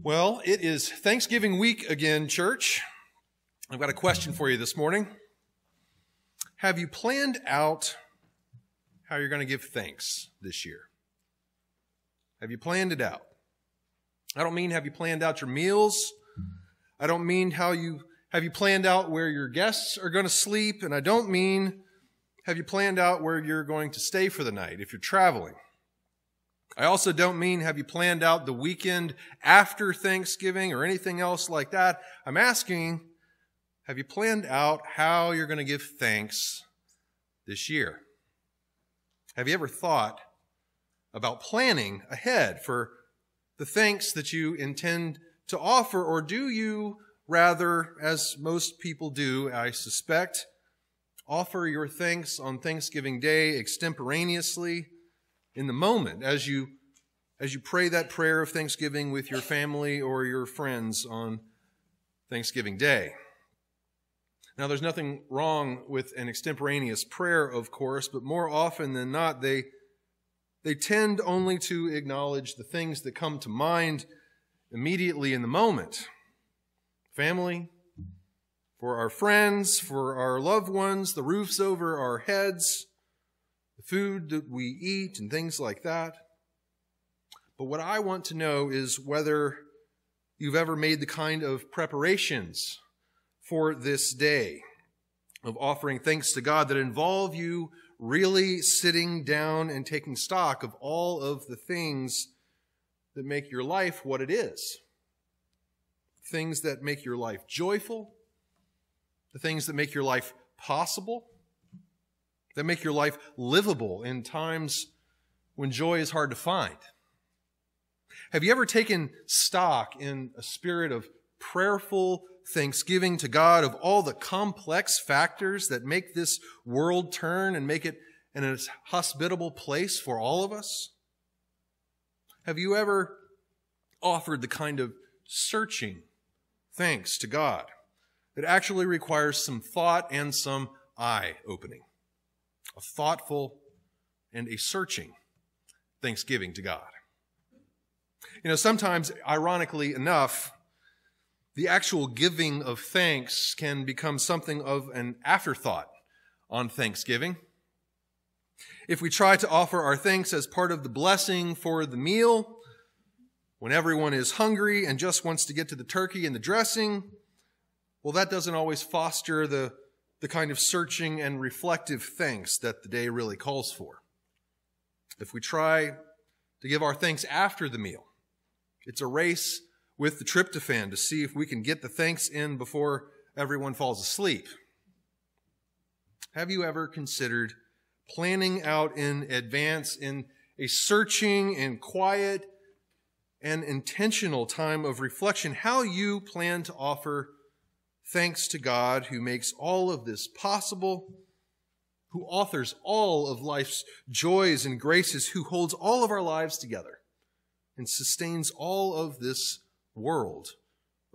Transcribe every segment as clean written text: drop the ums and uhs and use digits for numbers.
Well, it is Thanksgiving week again, church. I've got a question for you this morning. Have you planned out how you're going to give thanks this year? Have you planned it out? I don't mean have you planned out your meals. I don't mean have you planned out where your guests are going to sleep. And I don't mean have you planned out where you're going to stay for the night if you're traveling. I also don't mean have you planned out the weekend after Thanksgiving or anything else like that. I'm asking, have you planned out how you're going to give thanks this year? Have you ever thought about planning ahead for the thanks that you intend to offer? Or do you rather, as most people do, I suspect, offer your thanks on Thanksgiving Day extemporaneously in the moment as you pray that prayer of thanksgiving with your family or your friends on Thanksgiving Day? Now, there's nothing wrong with an extemporaneous prayer, of course, but more often than not, they tend only to acknowledge the things that come to mind immediately in the moment. Family, for our friends, for our loved ones, the roofs over our heads, the food that we eat, and things like that. But what I want to know is whether you've ever made the kind of preparations for this day of offering thanks to God that involve you really sitting down and taking stock of all of the things that make your life what it is. Things that make your life joyful, the things that make your life possible, that make your life livable in times when joy is hard to find. Have you ever taken stock in a spirit of prayerful thanksgiving to God of all the complex factors that make this world turn and make it an hospitable place for all of us? Have you ever offered the kind of searching thanks to God that actually requires some thought and some eye-opening? A thoughtful and a searching thanksgiving to God. You know, sometimes, ironically enough, the actual giving of thanks can become something of an afterthought on Thanksgiving. If we try to offer our thanks as part of the blessing for the meal, when everyone is hungry and just wants to get to the turkey and the dressing, well, that doesn't always foster the kind of searching and reflective thanks that the day really calls for. If we try to give our thanks after the meal, it's a race with the tryptophan to see if we can get the thanks in before everyone falls asleep. Have you ever considered planning out in advance in a searching and quiet and intentional time of reflection how you plan to offer thanks to God who makes all of this possible, who authors all of life's joys and graces, who holds all of our lives together and sustains all of this world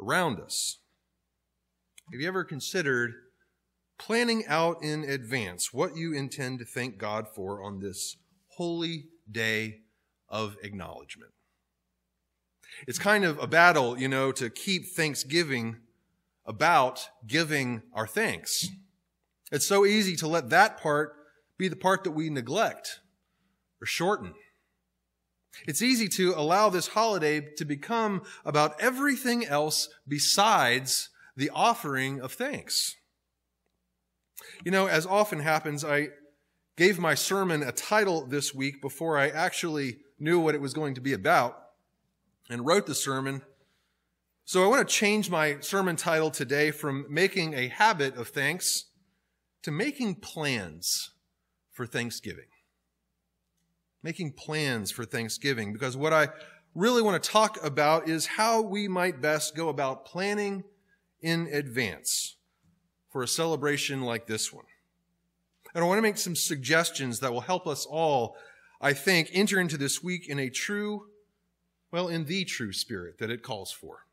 around us? Have you ever considered planning out in advance what you intend to thank God for on this holy day of acknowledgement? It's kind of a battle, to keep Thanksgiving about giving our thanks. It's so easy to let that part be the part that we neglect or shorten. It's easy to allow this holiday to become about everything else besides the offering of thanks. As often happens, I gave my sermon a title this week before I actually knew what it was going to be about and wrote the sermon. So I want to change my sermon title today from making a habit of thanks to making plans for Thanksgiving. Making plans for Thanksgiving, because what I really want to talk about is how we might best go about planning in advance for a celebration like this one. And I want to make some suggestions that will help us all, I think, enter into this week in the true spirit that it calls for.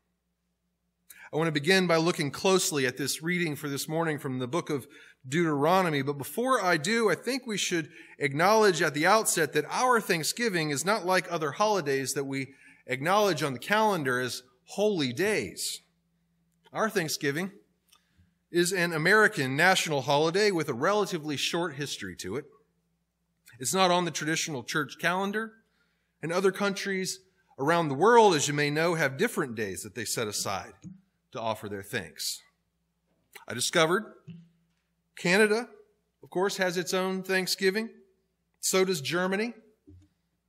I want to begin by looking closely at this reading for this morning from the book of Deuteronomy. But before I do, I think we should acknowledge at the outset that our Thanksgiving is not like other holidays that we acknowledge on the calendar as holy days. Our Thanksgiving is an American national holiday with a relatively short history to it. It's not on the traditional church calendar, and other countries around the world, as you may know, have different days that they set aside to offer their thanks. I discovered Canada, of course, has its own Thanksgiving. So does Germany.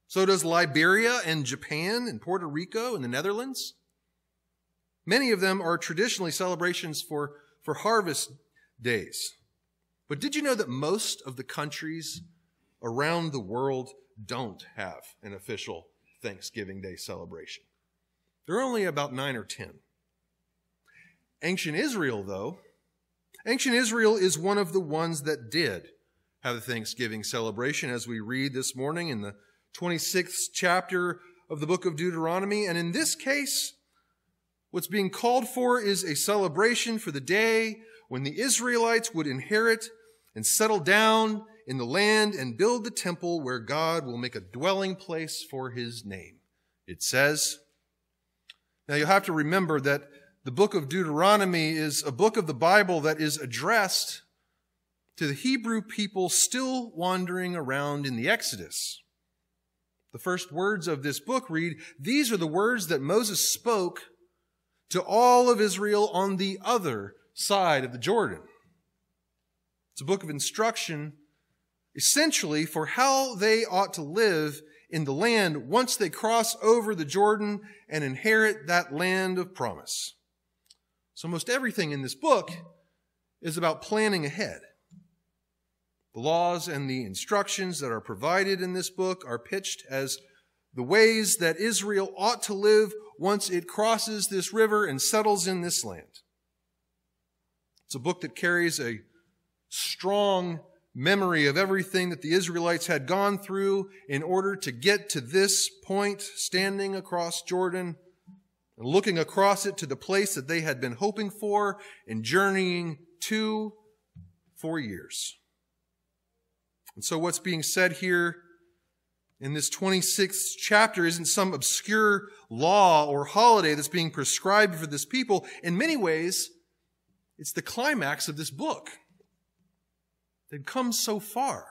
So does Liberia and Japan and Puerto Rico and the Netherlands. Many of them are traditionally celebrations for harvest days. But did you know that most of the countries around the world don't have an official Thanksgiving Day celebration? There are only about 9 or 10. Ancient Israel, though, ancient Israel is one of the ones that did have a Thanksgiving celebration, as we read this morning in the 26th chapter of the book of Deuteronomy. And in this case, what's being called for is a celebration for the day when the Israelites would inherit and settle down in the land and build the temple where God will make a dwelling place for his name. It says, now you'll have to remember that the book of Deuteronomy is a book of the Bible that is addressed to the Hebrew people still wandering around in the Exodus. The first words of this book read, these are the words that Moses spoke to all of Israel on the other side of the Jordan. It's a book of instruction, essentially, for how they ought to live in the land once they cross over the Jordan and inherit that land of promise. So most everything in this book is about planning ahead. The laws and the instructions that are provided in this book are pitched as the ways that Israel ought to live once it crosses this river and settles in this land. It's a book that carries a strong memory of everything that the Israelites had gone through in order to get to this point, standing across Jordan and looking across it to the place that they had been hoping for and journeying to for years. And so what's being said here in this 26th chapter isn't some obscure law or holiday that's being prescribed for this people. In many ways, it's the climax of this book. They've come so far.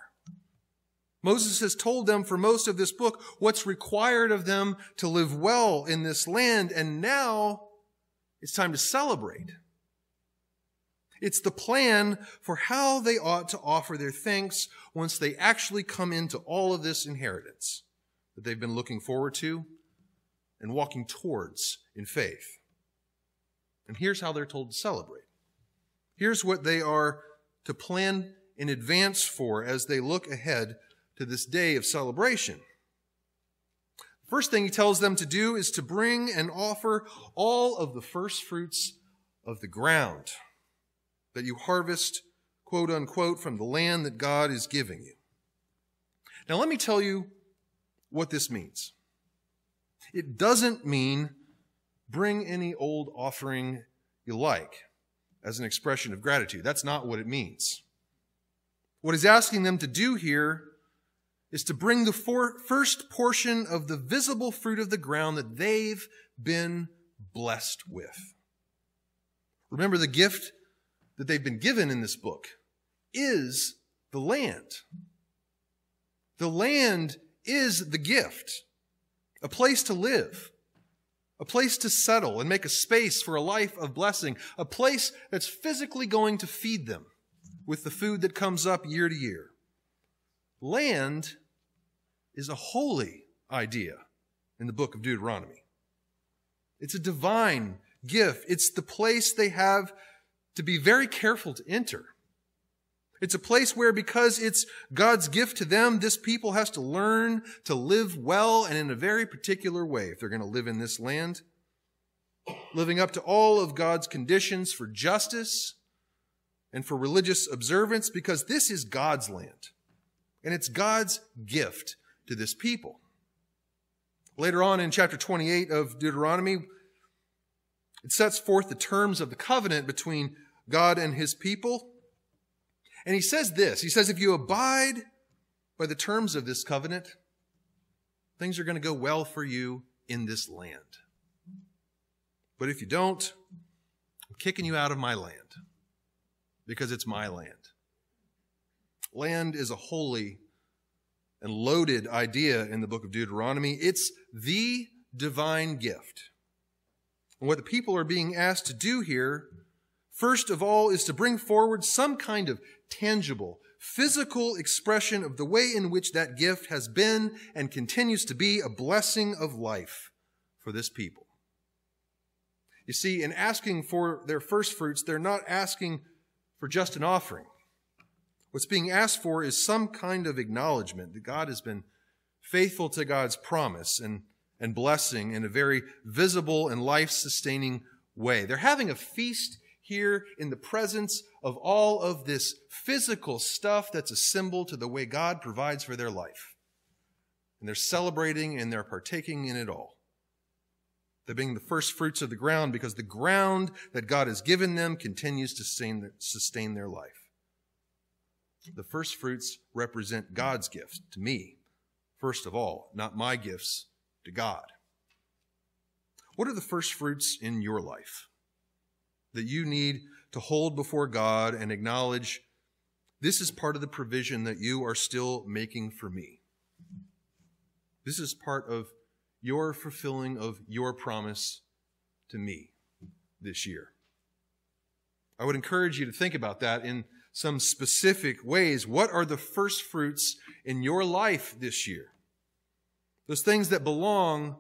Moses has told them for most of this book what's required of them to live well in this land, and now it's time to celebrate. It's the plan for how they ought to offer their thanks once they actually come into all of this inheritance that they've been looking forward to and walking towards in faith. And here's how they're told to celebrate. Here's what they are to plan in advance for as they look ahead to this day of celebration. First thing he tells them to do is to bring and offer all of the first fruits of the ground that you harvest, quote unquote, from the land that God is giving you. Now let me tell you what this means. It doesn't mean bring any old offering you like as an expression of gratitude. That's not what it means. What he's asking them to do here is to bring the first portion of the visible fruit of the ground that they've been blessed with. Remember, the gift that they've been given in this book is the land. The land is the gift, a place to live, a place to settle and make a space for a life of blessing, a place that's physically going to feed them with the food that comes up year to year. Land is a holy idea in the book of Deuteronomy. It's a divine gift. It's the place they have to be very careful to enter. It's a place where, because it's God's gift to them, this people has to learn to live well and in a very particular way if they're going to live in this land, living up to all of God's conditions for justice and for religious observance, because this is God's land and it's God's gift to this people. Later on in chapter 28 of Deuteronomy, it sets forth the terms of the covenant between God and his people. And he says this, he says, if you abide by the terms of this covenant, things are going to go well for you in this land. But if you don't, I'm kicking you out of my land, because it's my land. Land is a holy and loaded idea in the book of Deuteronomy. It's the divine gift. And what the people are being asked to do here, first of all, is to bring forward some kind of tangible, physical expression of the way in which that gift has been and continues to be a blessing of life for this people. You see, in asking for their first fruits, they're not asking for just an offering. What's being asked for is some kind of acknowledgement that God has been faithful to God's promise and blessing in a very visible and life-sustaining way. They're having a feast here in the presence of all of this physical stuff that's a symbol to the way God provides for their life. And they're celebrating and they're partaking in it all. They're being the first fruits of the ground because the ground that God has given them continues to sustain their life. The first fruits represent God's gift to me, first of all, not my gifts to God. What are the first fruits in your life that you need to hold before God and acknowledge this is part of the provision that you are still making for me? This is part of your fulfilling of your promise to me this year. I would encourage you to think about that in some specific ways. What are the first fruits in your life this year? Those things that belong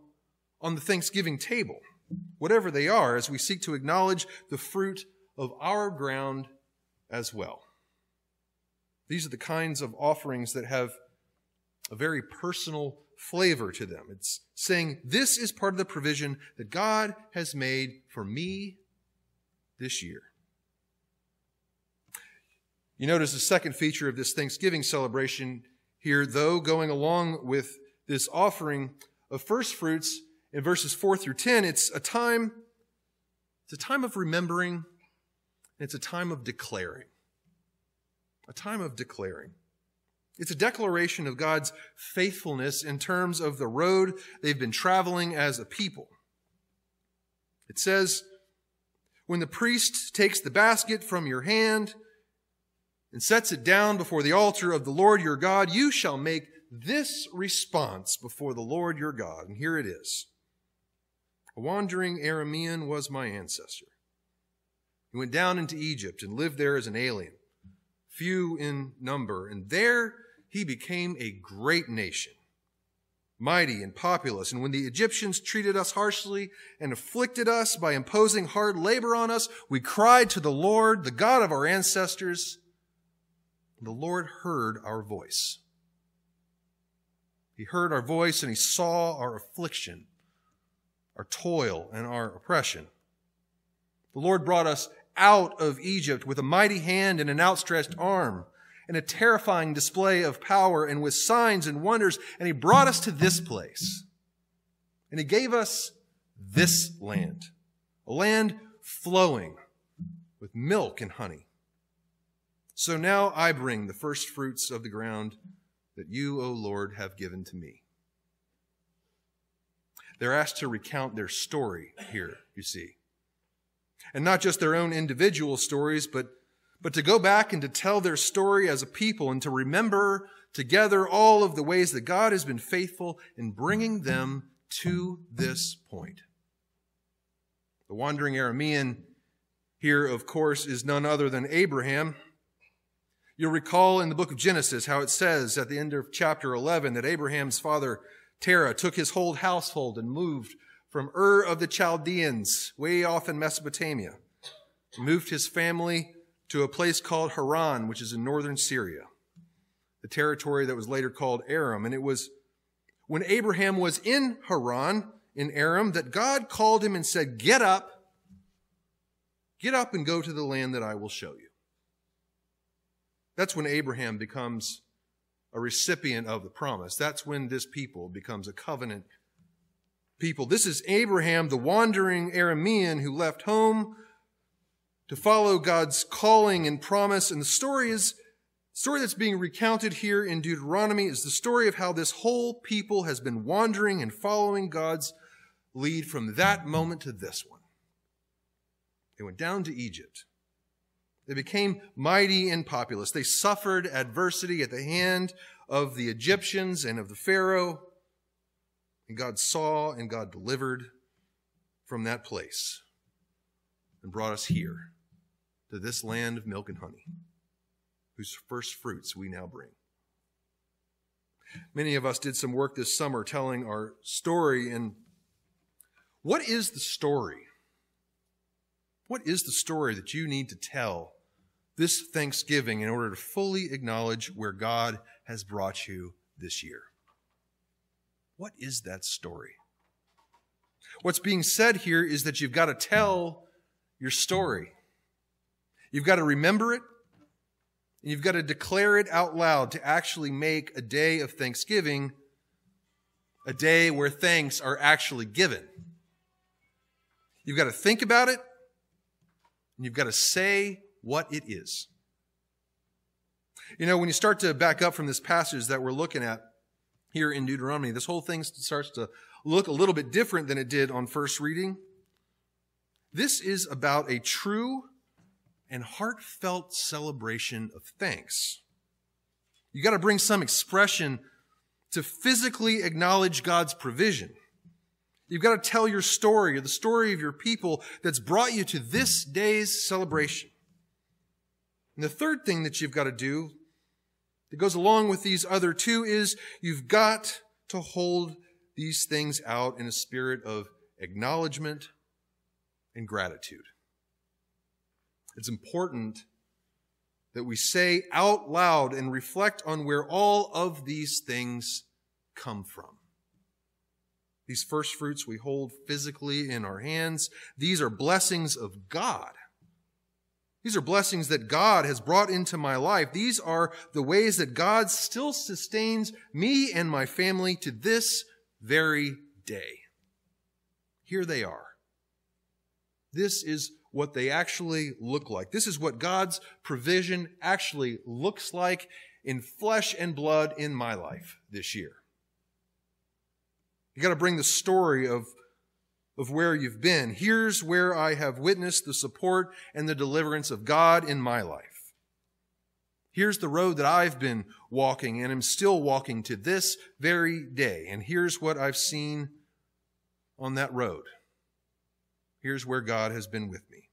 on the Thanksgiving table, whatever they are, as we seek to acknowledge the fruit of our ground as well. These are the kinds of offerings that have a very personal flavor to them. It's saying, this is part of the provision that God has made for me this year. You notice the second feature of this Thanksgiving celebration here, though, going along with this offering of first fruits in verses 4 through 10, it's a time of remembering, and it's a time of declaring. A time of declaring. It's a declaration of God's faithfulness in terms of the road they've been traveling as a people. It says, when the priest takes the basket from your hand and sets it down before the altar of the Lord your God, you shall make this response before the Lord your God. And here it is. A wandering Aramean was my ancestor. He went down into Egypt and lived there as an alien, few in number, and there he became a great nation, mighty and populous. And when the Egyptians treated us harshly and afflicted us by imposing hard labor on us, we cried to the Lord, the God of our ancestors. The Lord heard our voice. He heard our voice and he saw our affliction, our toil, and our oppression. The Lord brought us out of Egypt with a mighty hand and an outstretched arm and a terrifying display of power and with signs and wonders. And he brought us to this place. And he gave us this land, a land flowing with milk and honey. So now I bring the first fruits of the ground that you, O Lord, have given to me. They're asked to recount their story here, you see. And not just their own individual stories, but to go back and to tell their story as a people and to remember together all of the ways that God has been faithful in bringing them to this point. The wandering Aramean here, of course, is none other than Abraham. You'll recall in the book of Genesis how it says at the end of chapter 11 that Abraham's father Terah took his whole household and moved from Ur of the Chaldeans, way off in Mesopotamia. He moved his family to a place called Haran, which is in northern Syria, the territory that was later called Aram. And it was when Abraham was in Haran, in Aram, that God called him and said, get up and go to the land that I will show you. That's when Abraham becomes a recipient of the promise. That's when this people becomes a covenant people. This is Abraham, the wandering Aramean who left home to follow God's calling and promise. And the story that's being recounted here in Deuteronomy is the story of how this whole people has been wandering and following God's lead from that moment to this one. They went down to Egypt. They became mighty and populous. They suffered adversity at the hand of the Egyptians and of the Pharaoh. And God saw and God delivered from that place and brought us here to this land of milk and honey, whose first fruits we now bring. Many of us did some work this summer telling our story. And what is the story? What is the story that you need to tell this Thanksgiving in order to fully acknowledge where God has brought you this year? What is that story? What's being said here is that you've got to tell your story. You've got to remember it, and you've got to declare it out loud to actually make a day of Thanksgiving a day where thanks are actually given. You've got to think about it, and you've got to say what it is. You know, when you start to back up from this passage that we're looking at here in Deuteronomy, this whole thing starts to look a little bit different than it did on first reading. This is about a true and heartfelt celebration of thanks. You got to bring some expression to physically acknowledge God's provision. You've got to tell your story, or the story of your people that's brought you to this day's celebration. And the third thing that you've got to do that goes along with these other two is you've got to hold these things out in a spirit of acknowledgement and gratitude. It's important that we say out loud and reflect on where all of these things come from. These first fruits we hold physically in our hands, these are blessings of God. These are blessings that God has brought into my life. These are the ways that God still sustains me and my family to this very day. Here they are. This is what they actually look like. This is what God's provision actually looks like in flesh and blood in my life this year. You got to bring the story of where you've been. Here's where I have witnessed the support and the deliverance of God in my life. Here's the road that I've been walking and am still walking to this very day. And here's what I've seen on that road. Here's where God has been with me.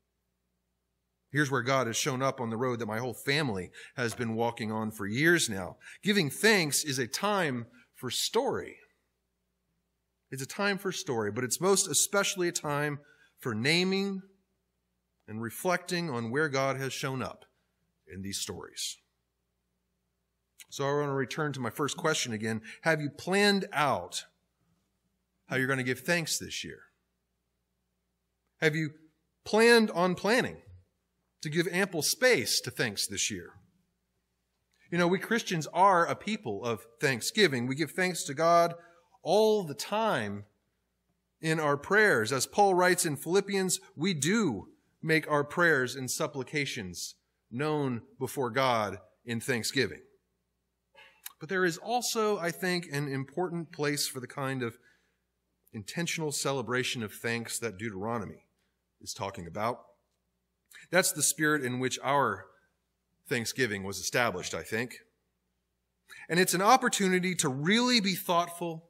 Here's where God has shown up on the road that my whole family has been walking on for years now. Giving thanks is a time for story. It's a time for story, but it's most especially a time for naming and reflecting on where God has shown up in these stories. So I want to return to my first question again. Have you planned out how you're going to give thanks this year? Have you planned on planning to give ample space to thanks this year? You know, we Christians are a people of thanksgiving. We give thanks to God all the time in our prayers. As Paul writes in Philippians, we do make our prayers and supplications known before God in thanksgiving. But there is also, I think, an important place for the kind of intentional celebration of thanks that Deuteronomy is talking about. That's the spirit in which our Thanksgiving was established, I think. And it's an opportunity to really be thoughtful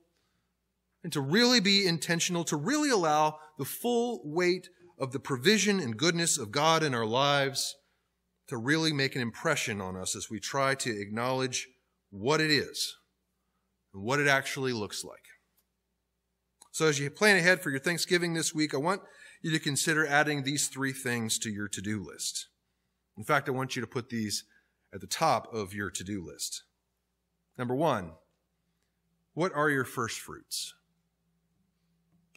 and to really be intentional, to really allow the full weight of the provision and goodness of God in our lives to really make an impression on us as we try to acknowledge what it is and what it actually looks like. So as you plan ahead for your Thanksgiving this week, I want you to consider adding these three things to your to-do list. In fact, I want you to put these at the top of your to-do list. Number one, what are your first fruits?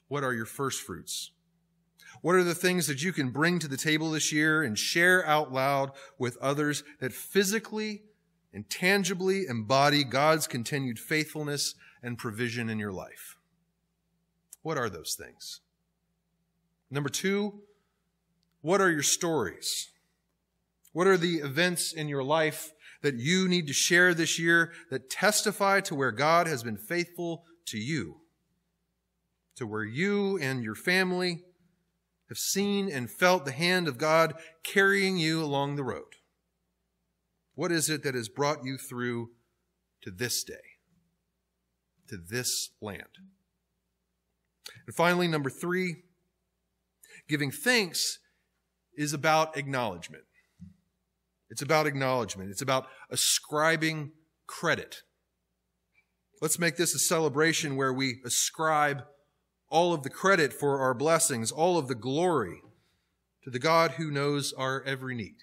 What are your first fruits? What are the things that you can bring to the table this year and share out loud with others that physically and tangibly embody God's continued faithfulness and provision in your life? What are those things? Number two, what are your stories? What are the events in your life that you need to share this year that testify to where God has been faithful to you? To where you and your family have seen and felt the hand of God carrying you along the road? What is it that has brought you through to this day, to this land? And finally, number 3, giving thanks is about acknowledgement. It's about acknowledgement. It's about ascribing credit. Let's make this a celebration where we ascribe all of the credit for our blessings, all of the glory to the God who knows our every need,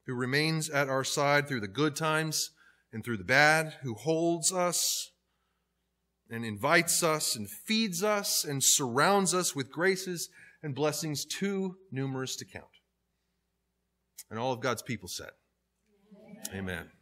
who remains at our side through the good times and through the bad, who holds us and invites us and feeds us and surrounds us with graces and blessings too numerous to count. And all of God's people said, Amen. Amen.